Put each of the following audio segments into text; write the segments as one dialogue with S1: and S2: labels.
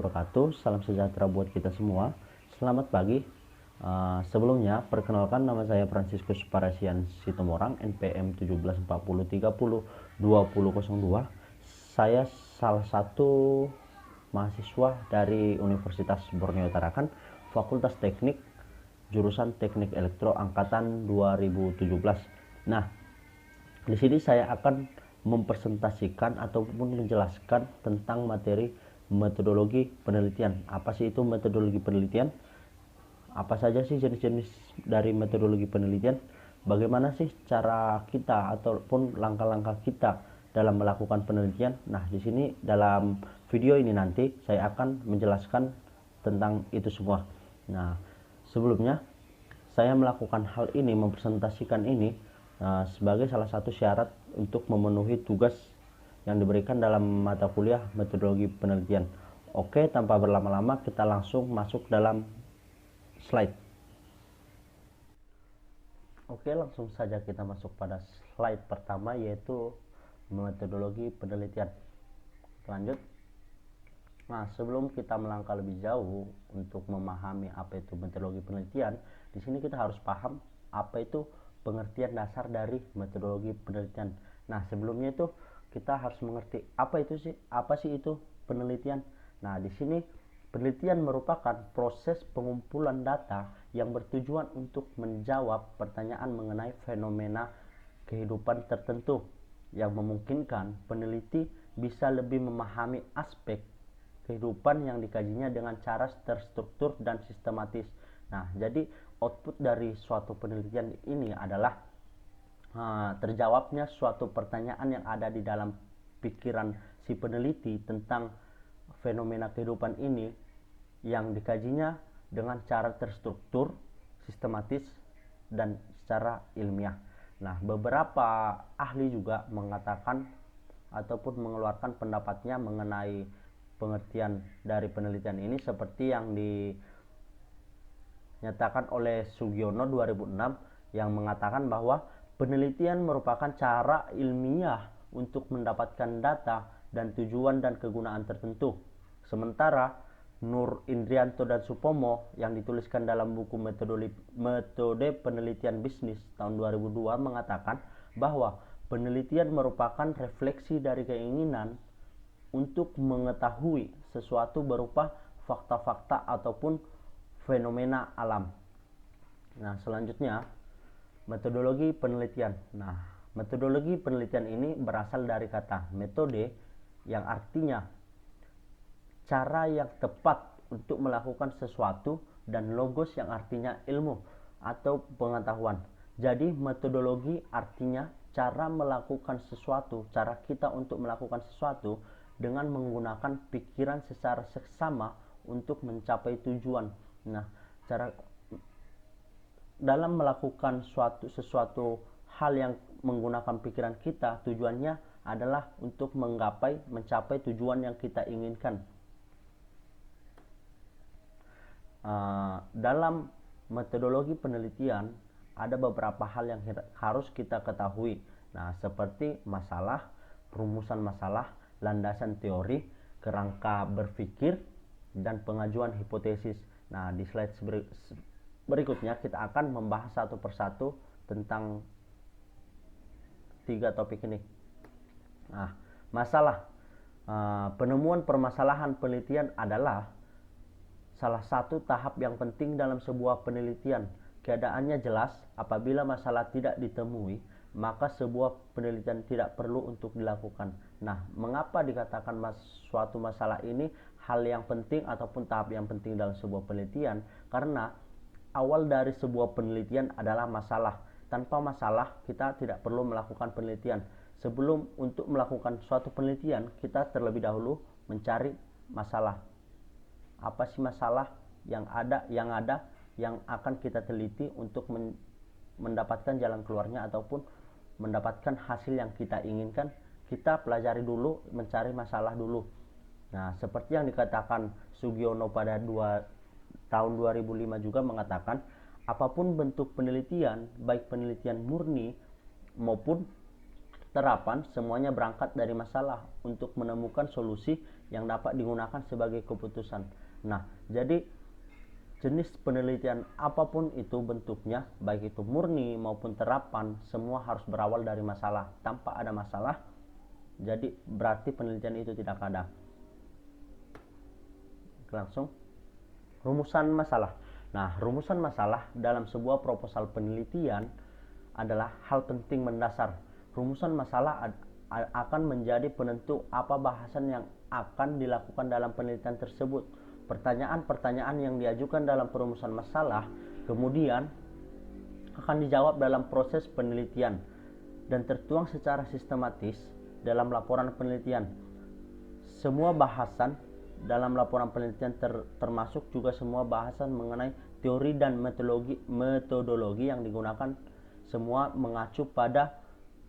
S1: wabarakatuh. Salam sejahtera buat kita semua. Selamat pagi. Sebelumnya, perkenalkan, nama saya Franciscus Parasian Sitomorang, NPM 1740302002. Saya salah satu mahasiswa dari Universitas Borneo Tarakan, Fakultas Teknik, jurusan Teknik Elektro angkatan 2017. Nah, di sini saya akan mempresentasikan ataupun menjelaskan tentang materi metodologi penelitian. Apa sih itu metodologi penelitian? Apa saja sih jenis-jenis dari metodologi penelitian? Bagaimana sih cara kita ataupun langkah-langkah kita dalam melakukan penelitian? Nah, di sini dalam video ini nanti saya akan menjelaskan tentang itu semua. Nah, sebelumnya saya melakukan hal ini, mempresentasikan ini sebagai salah satu syarat untuk memenuhi tugas yang diberikan dalam mata kuliah metodologi penelitian. Oke, tanpa berlama-lama kita langsung masuk dalam slide. Oke, langsung saja kita masuk pada slide pertama, yaitu metodologi penelitian. Lanjut. Nah, sebelum kita melangkah lebih jauh untuk memahami apa itu metodologi penelitian, di sini kita harus paham apa itu pengertian dasar dari metodologi penelitian. Nah, sebelumnya itu kita harus mengerti apa sih itu penelitian. Nah, di sini penelitian merupakan proses pengumpulan data yang bertujuan untuk menjawab pertanyaan mengenai fenomena kehidupan tertentu yang memungkinkan peneliti bisa lebih memahami aspek kehidupan yang dikajinya dengan cara terstruktur dan sistematis. Nah, jadi output dari suatu penelitian ini adalah terjawabnya suatu pertanyaan yang ada di dalam pikiran si peneliti tentang fenomena kehidupan ini yang dikajinya dengan cara terstruktur, sistematis, dan secara ilmiah. Nah, beberapa ahli juga mengatakan ataupun mengeluarkan pendapatnya mengenai pengertian dari penelitian ini, seperti yang dinyatakan oleh Sugiono 2006 yang mengatakan bahwa penelitian merupakan cara ilmiah untuk mendapatkan data dan tujuan dan kegunaan tertentu. Sementara Nur Indrianto dan Supomo yang dituliskan dalam buku Metode Penelitian Bisnis tahun 2002 mengatakan bahwa penelitian merupakan refleksi dari keinginan untuk mengetahui sesuatu berupa fakta-fakta ataupun fenomena alam. Nah, selanjutnya metodologi penelitian. Nah, metodologi penelitian ini berasal dari kata metode yang artinya cara yang tepat untuk melakukan sesuatu dan logos yang artinya ilmu atau pengetahuan. Jadi metodologi artinya cara melakukan sesuatu, cara kita untuk melakukan sesuatu dengan menggunakan pikiran secara seksama untuk mencapai tujuan. Nah, cara dalam melakukan sesuatu hal yang menggunakan pikiran kita, tujuannya adalah untuk mencapai tujuan yang kita inginkan. Dalam metodologi penelitian ada beberapa hal yang harus kita ketahui. Nah, seperti masalah, rumusan masalah, landasan teori, kerangka berpikir, dan pengajuan hipotesis. Nah, di slide berikutnya kita akan membahas satu persatu tentang 3 topik ini. Nah, masalah. Penemuan permasalahan penelitian adalah salah satu tahap yang penting dalam sebuah penelitian. Keadaannya jelas, apabila masalah tidak ditemui, maka sebuah penelitian tidak perlu untuk dilakukan. Nah, mengapa dikatakan suatu masalah ini hal yang penting ataupun tahap yang penting dalam sebuah penelitian? Karena awal dari sebuah penelitian adalah masalah. Tanpa masalah, kita tidak perlu melakukan penelitian. Sebelum untuk melakukan suatu penelitian, kita terlebih dahulu mencari masalah. Apa sih masalah yang akan kita teliti untuk mendapatkan jalan keluarnya ataupun mendapatkan hasil yang kita inginkan? Kita pelajari dulu, mencari masalah dulu. Nah, seperti yang dikatakan Sugiono pada tahun 2005 juga mengatakan, apapun bentuk penelitian, baik penelitian murni maupun terapan semuanya berangkat dari masalah untuk menemukan solusi yang dapat digunakan sebagai keputusan. Nah, jadi jenis penelitian apapun itu bentuknya, baik itu murni maupun terapan, semua harus berawal dari masalah. Tanpa ada masalah, jadi berarti penelitian itu tidak ada. Langsung rumusan masalah. Nah, rumusan masalah dalam sebuah proposal penelitian adalah hal penting mendasar. Rumusan masalah akan menjadi penentu apa bahasan yang akan dilakukan dalam penelitian tersebut. Pertanyaan-pertanyaan yang diajukan dalam perumusan masalah kemudian akan dijawab dalam proses penelitian dan tertuang secara sistematis dalam laporan penelitian. Semua bahasan dalam laporan penelitian termasuk juga semua bahasan mengenai teori dan metodologi yang digunakan semua mengacu pada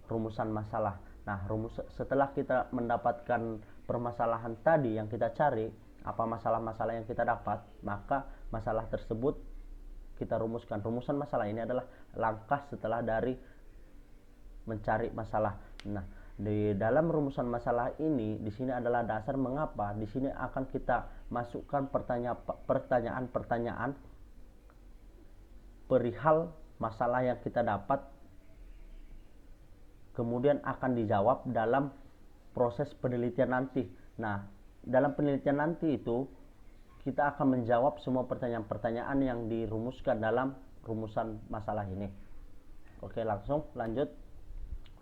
S1: rumusan masalah. Nah, setelah kita mendapatkan permasalahan tadi yang kita cari, apa masalah-masalah yang kita dapat, maka masalah tersebut kita rumuskan. Rumusan masalah ini adalah langkah setelah dari mencari masalah. Nah, di dalam rumusan masalah ini di sini adalah dasar mengapa di sini akan kita masukkan pertanyaan-pertanyaan perihal masalah yang kita dapat, kemudian akan dijawab dalam proses penelitian nanti. Nah, dalam penelitian nanti itu kita akan menjawab semua pertanyaan-pertanyaan yang dirumuskan dalam rumusan masalah ini. Oke, langsung lanjut.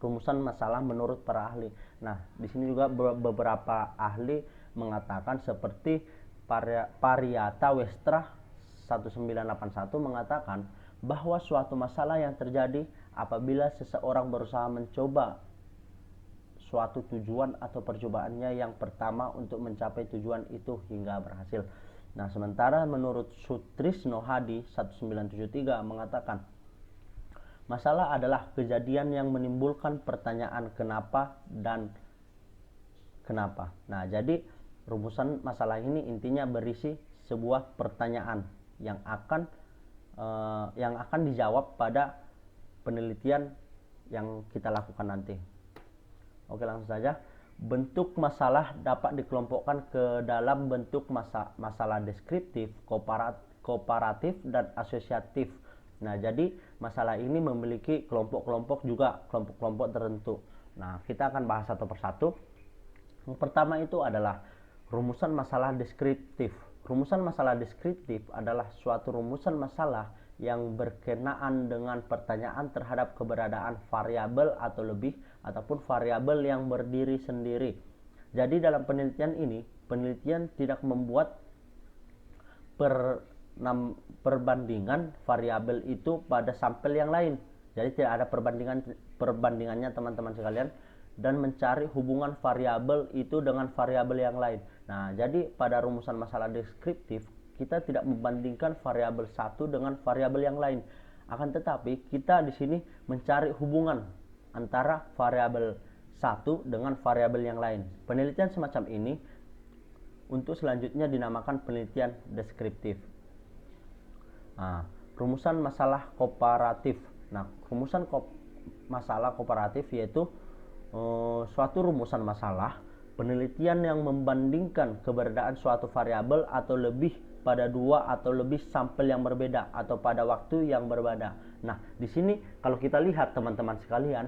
S1: Rumusan masalah menurut para ahli. Nah, di sini juga beberapa ahli mengatakan seperti Pariata Westra 1981 mengatakan bahwa suatu masalah yang terjadi apabila seseorang berusaha mencoba suatu tujuan atau percobaannya yang pertama untuk mencapai tujuan itu hingga berhasil. Nah, sementara menurut Sutrisno Hadi 1973 mengatakan masalah adalah kejadian yang menimbulkan pertanyaan kenapa dan kenapa. Nah, jadi rumusan masalah ini intinya berisi sebuah pertanyaan yang akan dijawab pada penelitian yang kita lakukan nanti. Oke, langsung saja. Bentuk masalah dapat dikelompokkan ke dalam bentuk masalah deskriptif, komparatif, dan asosiatif. Nah, jadi masalah ini memiliki kelompok-kelompok juga, kelompok-kelompok tertentu. Nah, kita akan bahas satu persatu. Yang pertama itu adalah rumusan masalah deskriptif. Rumusan masalah deskriptif adalah suatu rumusan masalah yang berkenaan dengan pertanyaan terhadap keberadaan variabel atau lebih ataupun variabel yang berdiri sendiri. Jadi dalam penelitian ini, penelitian tidak membuat perbandingan variabel itu pada sampel yang lain. Jadi tidak ada perbandingannya teman-teman sekalian, dan mencari hubungan variabel itu dengan variabel yang lain. Nah, jadi pada rumusan masalah deskriptif kita tidak membandingkan variabel satu dengan variabel yang lain. Akan tetapi kita di sini mencari hubungan antara variabel satu dengan variabel yang lain. Penelitian semacam ini untuk selanjutnya dinamakan penelitian deskriptif. Nah, rumusan masalah komparatif. Nah, rumusan masalah komparatif yaitu suatu rumusan masalah penelitian yang membandingkan keberadaan suatu variabel atau lebih pada dua atau lebih sampel yang berbeda atau pada waktu yang berbeda. Nah, di sini kalau kita lihat teman-teman sekalian,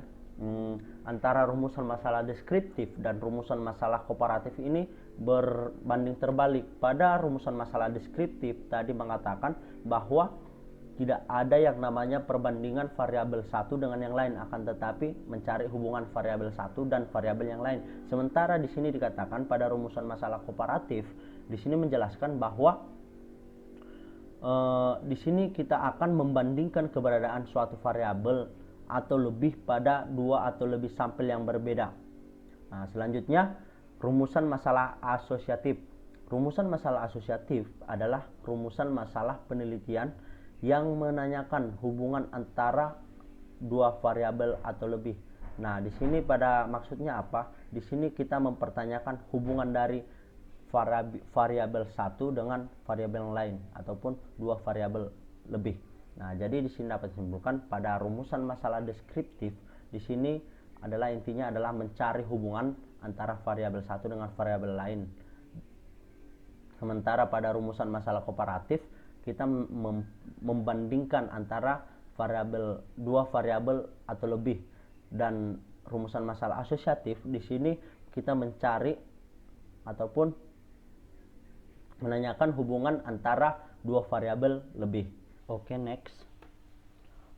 S1: antara rumusan masalah deskriptif dan rumusan masalah komparatif ini berbanding terbalik. Pada rumusan masalah deskriptif tadi mengatakan bahwa tidak ada yang namanya perbandingan variabel satu dengan yang lain, akan tetapi mencari hubungan variabel satu dan variabel yang lain. Sementara di sini dikatakan pada rumusan masalah komparatif, di sini menjelaskan bahwa di sini kita akan membandingkan keberadaan suatu variabel atau lebih pada dua atau lebih sampel yang berbeda. Nah, selanjutnya rumusan masalah asosiatif. Rumusan masalah asosiatif adalah rumusan masalah penelitian yang menanyakan hubungan antara dua variabel atau lebih. Nah, di sini pada maksudnya apa? Di sini kita mempertanyakan hubungan dari variabel satu dengan variabel yang lain ataupun dua variabel lebih. Nah, jadi di sini dapat disimpulkan pada rumusan masalah deskriptif di sini adalah intinya adalah mencari hubungan antara variabel satu dengan variabel lain. Sementara pada rumusan masalah komparatif kita membandingkan antara dua variabel atau lebih, dan rumusan masalah asosiatif di sini kita mencari ataupun menanyakan hubungan antara dua variabel lebih. Oke, next.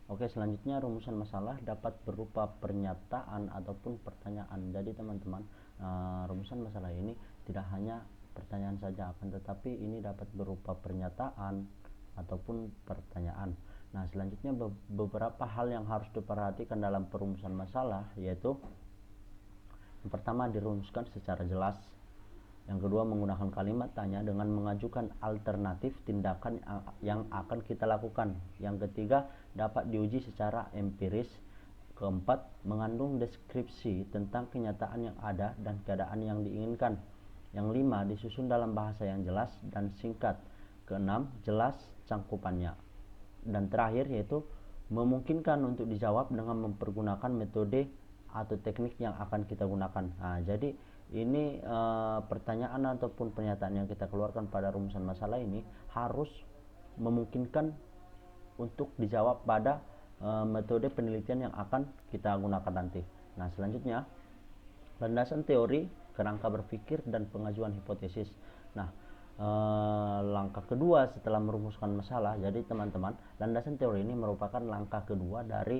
S1: Oke, selanjutnya rumusan masalah dapat berupa pernyataan ataupun pertanyaan. Jadi teman-teman, rumusan masalah ini tidak hanya pertanyaan saja, akan tetapi ini dapat berupa pernyataan ataupun pertanyaan. Nah, selanjutnya beberapa hal yang harus diperhatikan dalam perumusan masalah, yaitu yang pertama, dirumuskan secara jelas. Yang kedua, menggunakan kalimat tanya dengan mengajukan alternatif tindakan yang akan kita lakukan. Yang ketiga, dapat diuji secara empiris. Keempat, mengandung deskripsi tentang kenyataan yang ada dan keadaan yang diinginkan. Yang lima, disusun dalam bahasa yang jelas dan singkat. Keenam, jelas cangkupannya. Dan terakhir yaitu memungkinkan untuk dijawab dengan mempergunakan metode atau teknik yang akan kita gunakan. Nah, jadi ini pertanyaan ataupun pernyataan yang kita keluarkan pada rumusan masalah ini harus memungkinkan untuk dijawab pada metode penelitian yang akan kita gunakan nanti. Nah, selanjutnya landasan teori, kerangka berpikir, dan pengajuan hipotesis. Nah, langkah kedua setelah merumuskan masalah, jadi teman-teman, landasan teori ini merupakan langkah kedua dari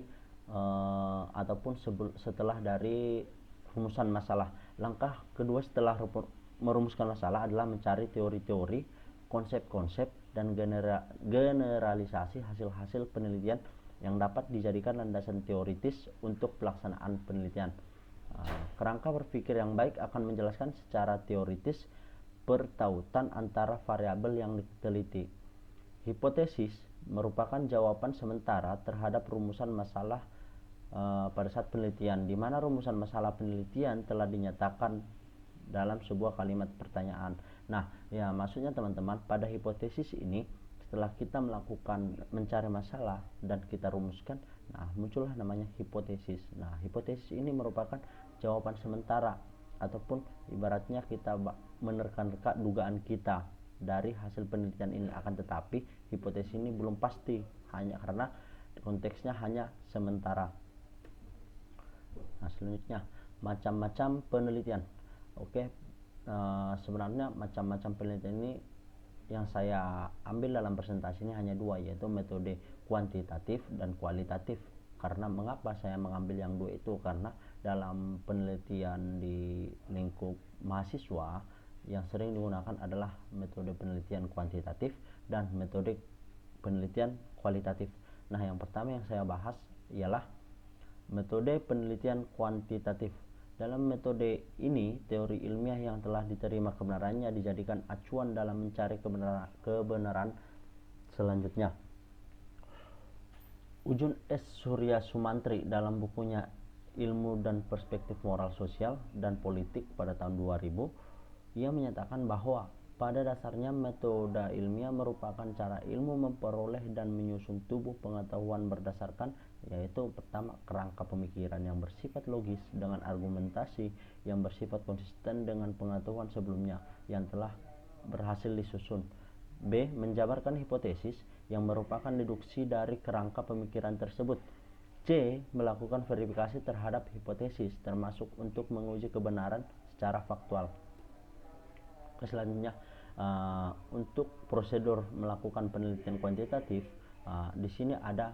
S1: ataupun setelah dari rumusan masalah. Langkah kedua setelah merumuskan masalah adalah mencari teori-teori, konsep-konsep, dan generalisasi hasil-hasil penelitian yang dapat dijadikan landasan teoritis untuk pelaksanaan penelitian. Kerangka berpikir yang baik akan menjelaskan secara teoritis pertautan antara variabel yang diteliti. Hipotesis merupakan jawaban sementara terhadap rumusan masalah pada saat penelitian, di mana rumusan masalah penelitian telah dinyatakan dalam sebuah kalimat pertanyaan. Nah, ya maksudnya teman-teman, pada hipotesis ini setelah kita melakukan mencari masalah dan kita rumuskan, nah muncullah namanya hipotesis. Nah, hipotesis ini merupakan jawaban sementara ataupun ibaratnya kita menerka-nerka dugaan kita dari hasil penelitian ini, akan tetapi hipotesis ini belum pasti hanya karena konteksnya hanya sementara. Nah, selanjutnya macam-macam penelitian. Oke, sebenarnya macam-macam penelitian ini yang saya ambil dalam presentasi ini hanya dua, yaitu metode kuantitatif dan kualitatif. Karena mengapa saya mengambil yang dua itu? Karena dalam penelitian di lingkup mahasiswa yang sering digunakan adalah metode penelitian kuantitatif dan metode penelitian kualitatif. Nah, yang pertama yang saya bahas ialah metode penelitian kuantitatif. Dalam metode ini, teori ilmiah yang telah diterima kebenarannya dijadikan acuan dalam mencari kebenaran selanjutnya. Ujun S. Surya Sumantri dalam bukunya Ilmu dan Perspektif Moral Sosial dan Politik pada tahun 2000, ia menyatakan bahwa pada dasarnya metode ilmiah merupakan cara ilmu memperoleh dan menyusun tubuh pengetahuan berdasarkan, yaitu pertama, kerangka pemikiran yang bersifat logis dengan argumentasi yang bersifat konsisten dengan pengetahuan sebelumnya yang telah berhasil disusun. B. Menjabarkan hipotesis yang merupakan deduksi dari kerangka pemikiran tersebut. C. Melakukan verifikasi terhadap hipotesis termasuk untuk menguji kebenaran secara faktual. Selanjutnya, untuk prosedur melakukan penelitian kuantitatif, di sini ada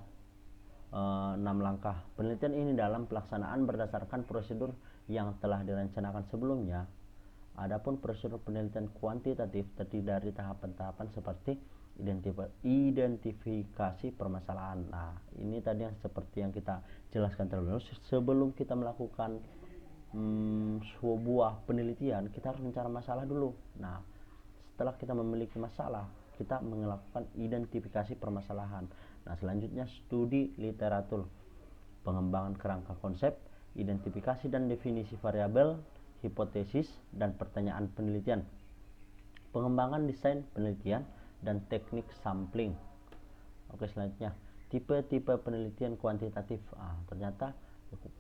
S1: 6 langkah. Penelitian ini dalam pelaksanaan berdasarkan prosedur yang telah direncanakan sebelumnya. Adapun prosedur penelitian kuantitatif terdiri dari tahapan-tahapan seperti identifikasi permasalahan. Nah, ini tadi yang seperti yang kita jelaskan terlebih dahulu. Sebelum kita melakukan sebuah penelitian, kita harus mencari masalah dulu. Nah, setelah kita memiliki masalah, kita melakukan identifikasi permasalahan. Nah, selanjutnya studi literatur, pengembangan kerangka konsep, identifikasi dan definisi variabel, hipotesis dan pertanyaan penelitian, pengembangan desain penelitian dan teknik sampling. Oke, selanjutnya tipe-tipe penelitian kuantitatif. Ternyata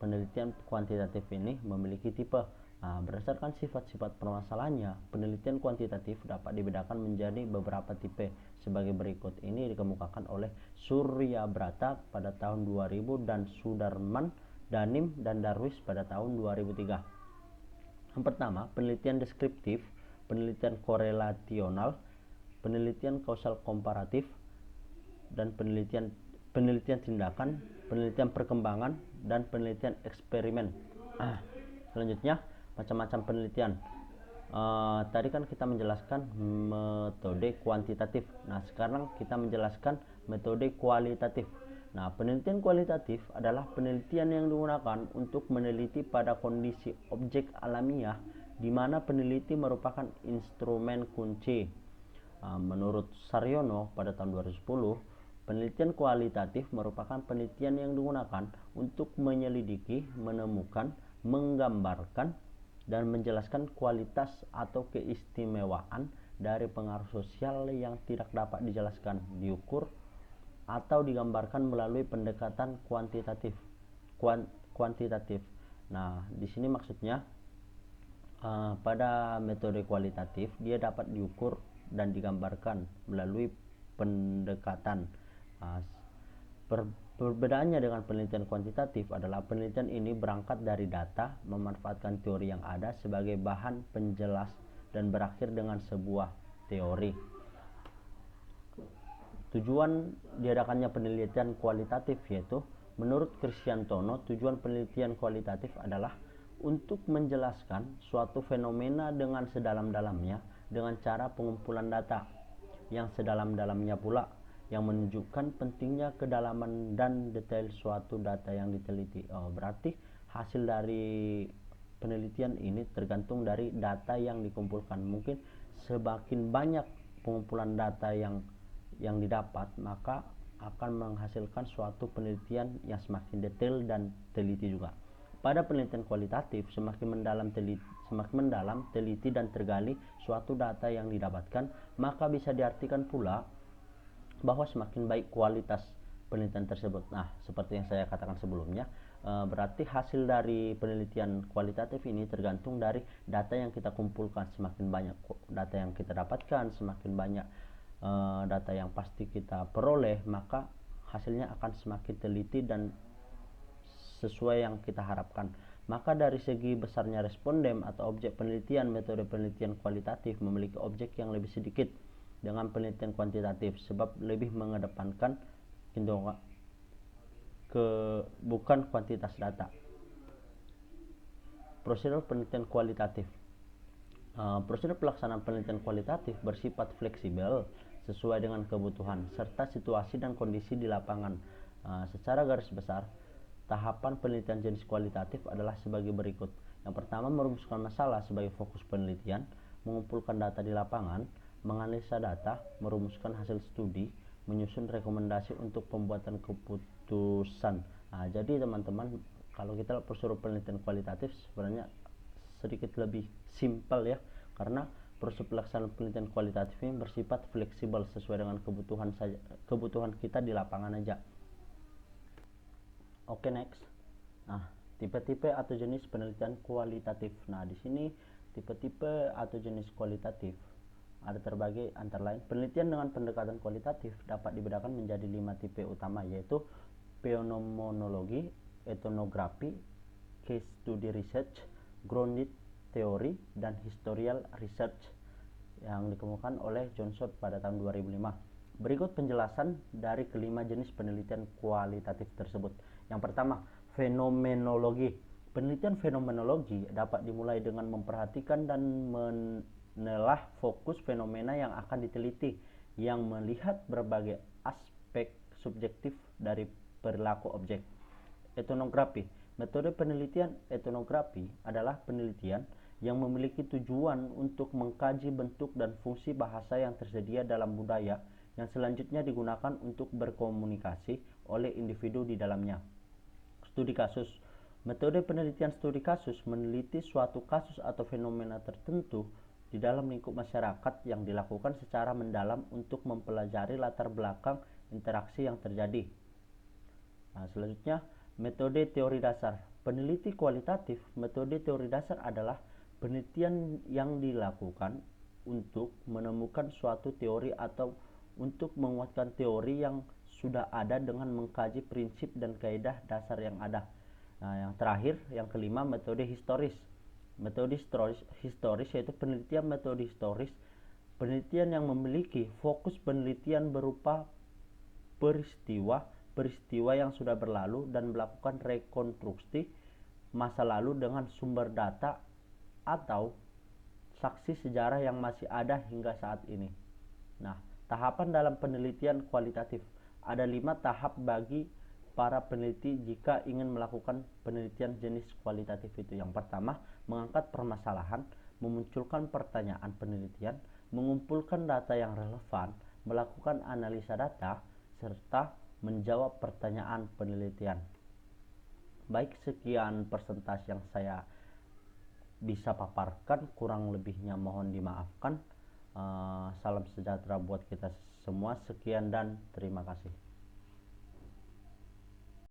S1: Penelitian kuantitatif ini memiliki tipe. Berdasarkan sifat-sifat permasalahannya, penelitian kuantitatif dapat dibedakan menjadi beberapa tipe sebagai berikut. Ini dikemukakan oleh Surya Brata pada tahun 2000 dan Sudarman, Danim, dan Darwis pada tahun 2003. Yang pertama, penelitian deskriptif, penelitian korelasional, penelitian kausal komparatif, dan penelitian tindakan, penelitian perkembangan, dan penelitian eksperimen. Selanjutnya, macam-macam penelitian. Tadi kan kita menjelaskan metode kuantitatif. Nah, sekarang kita menjelaskan metode kualitatif. Nah, penelitian kualitatif adalah penelitian yang digunakan untuk meneliti pada kondisi objek alamiah, di mana peneliti merupakan instrumen kunci. Menurut Saryono pada tahun 2010, penelitian kualitatif merupakan penelitian yang digunakan untuk menyelidiki, menemukan, menggambarkan, dan menjelaskan kualitas atau keistimewaan dari pengaruh sosial yang tidak dapat dijelaskan, diukur, atau digambarkan melalui pendekatan kuantitatif. Nah, di sini maksudnya pada metode kualitatif dia dapat diukur dan digambarkan melalui pendekatan. Perbedaannya dengan penelitian kuantitatif adalah penelitian ini berangkat dari data, memanfaatkan teori yang ada sebagai bahan penjelas, dan berakhir dengan sebuah teori. Tujuan diadakannya penelitian kualitatif yaitu, menurut Krisyantono, tujuan penelitian kualitatif adalah untuk menjelaskan suatu fenomena dengan sedalam-dalamnya dengan cara pengumpulan data yang sedalam-dalamnya pula, yang menunjukkan pentingnya kedalaman dan detail suatu data yang diteliti. Berarti hasil dari penelitian ini tergantung dari data yang dikumpulkan. Mungkin semakin banyak pengumpulan data yang didapat, maka akan menghasilkan suatu penelitian yang semakin detail dan teliti juga. Pada penelitian kualitatif, semakin mendalam teliti dan tergali suatu data yang didapatkan, maka bisa diartikan pula bahwa semakin baik kualitas penelitian tersebut. Nah, seperti yang saya katakan sebelumnya, berarti hasil dari penelitian kualitatif ini tergantung dari data yang kita kumpulkan. Semakin banyak data yang kita dapatkan, semakin banyak data yang pasti kita peroleh, maka hasilnya akan semakin teliti dan sesuai yang kita harapkan. Maka dari segi besarnya responden atau objek penelitian, metode penelitian kualitatif memiliki objek yang lebih sedikit dengan penelitian kuantitatif, sebab lebih mengedepankan bukan kuantitas data. Prosedur penelitian kualitatif. Prosedur pelaksanaan penelitian kualitatif bersifat fleksibel sesuai dengan kebutuhan serta situasi dan kondisi di lapangan. Secara garis besar, tahapan penelitian jenis kualitatif adalah sebagai berikut. Yang pertama, merumuskan masalah sebagai fokus penelitian, mengumpulkan data di lapangan, menganalisa data, merumuskan hasil studi, menyusun rekomendasi untuk pembuatan keputusan. Jadi teman-teman, kalau kita prosedur penelitian kualitatif sebenarnya sedikit lebih simpel ya, karena proses pelaksanaan penelitian kualitatif ini bersifat fleksibel sesuai dengan kebutuhan kita di lapangan aja. Oke, next. Nah, tipe-tipe atau jenis penelitian kualitatif. Nah, di sini tipe-tipe atau jenis kualitatif ada terbagi antara lain. Penelitian dengan pendekatan kualitatif dapat dibedakan menjadi 5 tipe utama, yaitu fenomenologi, etnografi, case study research, grounded theory, dan historical research yang dikemukakan oleh Johnson pada tahun 2005. Berikut penjelasan dari kelima jenis penelitian kualitatif tersebut. Yang pertama, fenomenologi. Penelitian fenomenologi dapat dimulai dengan memperhatikan dan menelah fokus fenomena yang akan diteliti, yang melihat berbagai aspek subjektif dari perilaku objek. Etnografi. Metode penelitian etnografi adalah penelitian yang memiliki tujuan untuk mengkaji bentuk dan fungsi bahasa yang tersedia dalam budaya yang selanjutnya digunakan untuk berkomunikasi oleh individu di dalamnya. Studi kasus. Metode penelitian studi kasus meneliti suatu kasus atau fenomena tertentu di dalam lingkup masyarakat yang dilakukan secara mendalam untuk mempelajari latar belakang interaksi yang terjadi. Selanjutnya, Metode teori dasar. Peneliti kualitatif, metode teori dasar adalah penelitian yang dilakukan untuk menemukan suatu teori atau untuk menguatkan teori yang sudah ada dengan mengkaji prinsip dan kaidah dasar yang ada. Nah, yang terakhir, yang kelima, metode historis. Metode historis yaitu penelitian metode historis, penelitian yang memiliki fokus penelitian berupa peristiwa yang sudah berlalu dan melakukan rekonstruksi masa lalu dengan sumber data atau saksi sejarah yang masih ada hingga saat ini. Nah, tahapan dalam penelitian kualitatif. Ada 5 tahap bagi para peneliti jika ingin melakukan penelitian jenis kualitatif itu. Yang pertama, mengangkat permasalahan, memunculkan pertanyaan penelitian, mengumpulkan data yang relevan, melakukan analisa data, serta menjawab pertanyaan penelitian. Baik, sekian persentase yang saya bisa paparkan, kurang lebihnya mohon dimaafkan. Salam sejahtera buat kita semua. Sekian dan terima kasih.